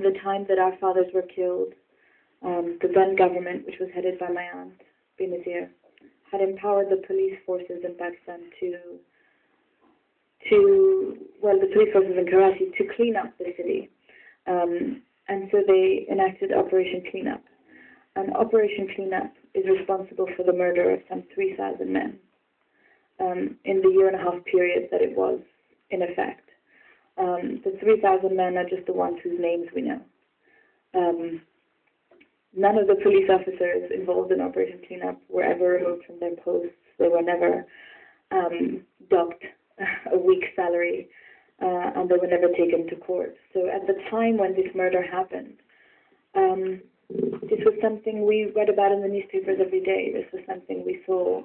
The time that our fathers were killed, the then government, which was headed by my aunt, Benazir, had empowered the police forces in Pakistan the police forces in Karachi to clean up the city. And so they enacted Operation Cleanup. And Operation Cleanup is responsible for the murder of some 3,000 men in the year-and-a-half period that it was in effect. The 3,000 men are just the ones whose names we know. None of the police officers involved in Operation Cleanup were ever removed from their posts. They were never docked a week's salary, and they were never taken to court. So at the time when this murder happened, this was something we read about in the newspapers every day. This was something we saw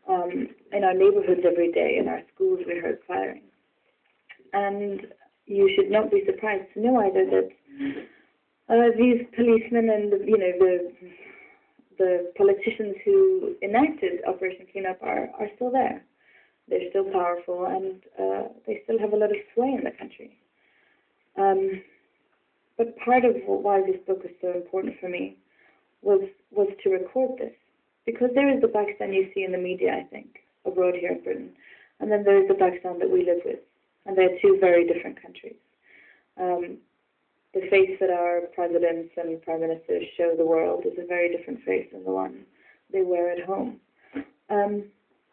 in our neighborhoods every day. In our schools we heard firing. And you should not be surprised to know either that these policemen and the politicians who enacted Operation Cleanup are still there. They're still powerful, and they still have a lot of sway in the country. But part of why this book is so important for me was to record this, because there is the Pakistan you see in the media, I think, abroad here in Britain, and then there is the Pakistan that we live with, and they're two very different countries. The face that our presidents and prime ministers show the world is a very different face than the one they wear at home.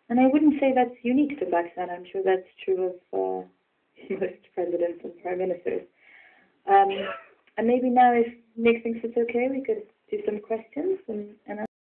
And I wouldn't say that's unique to Pakistan. I'm sure that's true of most presidents and prime ministers. And maybe now, if Nick thinks it's okay, we could do some questions and